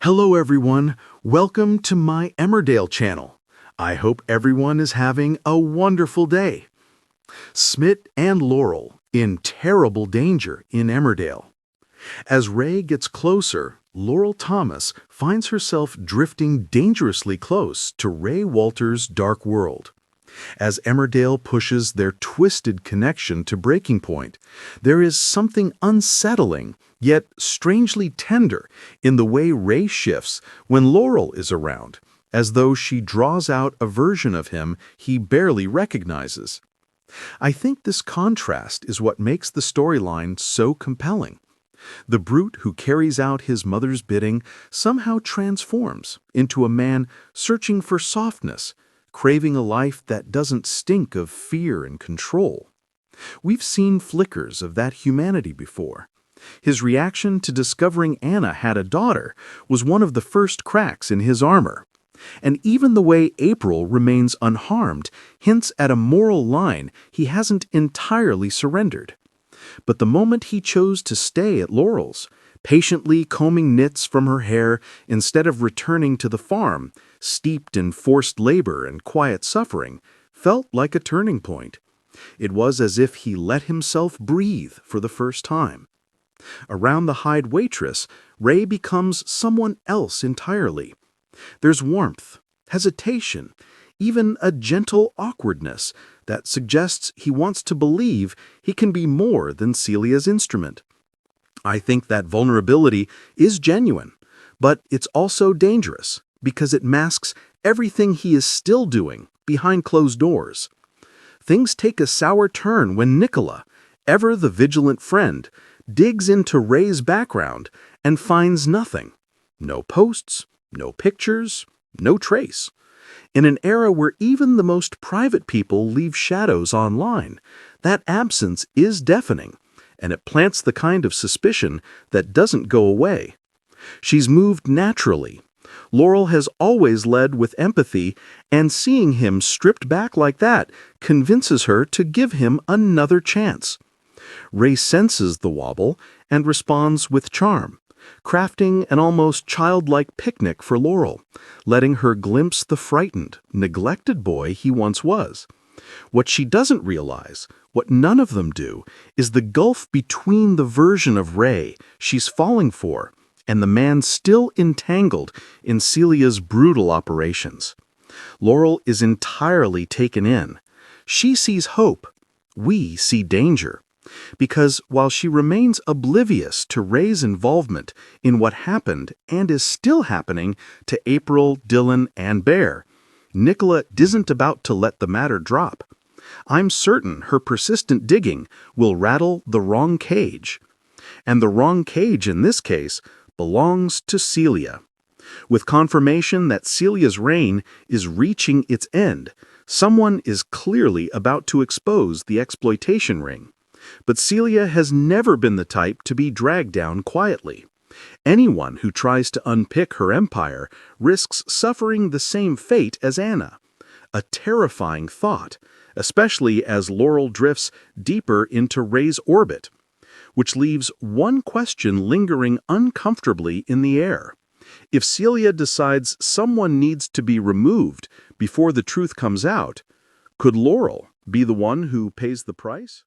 Hello everyone, welcome to my Emmerdale channel. I hope everyone is having a wonderful day. Smit and Laurel in terrible danger in Emmerdale. As Ray gets closer, Laurel Thomas finds herself drifting dangerously close to Ray Walter's dark world. As Emmerdale pushes their twisted connection to breaking point, there is something unsettling, yet strangely tender, in the way Ray shifts when Laurel is around, as though she draws out a version of him he barely recognizes. I think this contrast is what makes the storyline so compelling. The brute who carries out his mother's bidding somehow transforms into a man searching for softness, craving a life that doesn't stink of fear and control. We've seen flickers of that humanity before. His reaction to discovering Anna had a daughter was one of the first cracks in his armor. And even the way April remains unharmed hints at a moral line he hasn't entirely surrendered. But the moment he chose to stay at Laurel's, patiently combing nits from her hair instead of returning to the farm, steeped in forced labor and quiet suffering, felt like a turning point. It was as if he let himself breathe for the first time. Around the Hyde waitress, Ray becomes someone else entirely. There's warmth, hesitation, even a gentle awkwardness that suggests he wants to believe he can be more than Celia's instrument. I think that vulnerability is genuine, but it's also dangerous because it masks everything he is still doing behind closed doors. Things take a sour turn when Nicola, ever the vigilant friend, digs into Ray's background and finds nothing. No posts, no pictures, no trace. In an era where even the most private people leave shadows online, that absence is deafening, and it plants the kind of suspicion that doesn't go away. She's moved naturally. Laurel has always led with empathy, and seeing him stripped back like that convinces her to give him another chance. Ray senses the wobble and responds with charm, crafting an almost childlike picnic for Laurel, letting her glimpse the frightened, neglected boy he once was. What she doesn't realize, what none of them do, is the gulf between the version of Ray she's falling for and the man still entangled in Celia's brutal operations. Laurel is entirely taken in. She sees hope. We see danger. Because while she remains oblivious to Ray's involvement in what happened and is still happening to April, Dylan, and Bear, Nicola isn't about to let the matter drop. I'm certain her persistent digging will rattle the wrong cage. And the wrong cage in this case belongs to Celia. With confirmation that Celia's reign is reaching its end, someone is clearly about to expose the exploitation ring. But Celia has never been the type to be dragged down quietly. Anyone who tries to unpick her empire risks suffering the same fate as Anna. A terrifying thought, especially as Laurel drifts deeper into Ray's orbit, which leaves one question lingering uncomfortably in the air. If Celia decides someone needs to be removed before the truth comes out, could Laurel be the one who pays the price?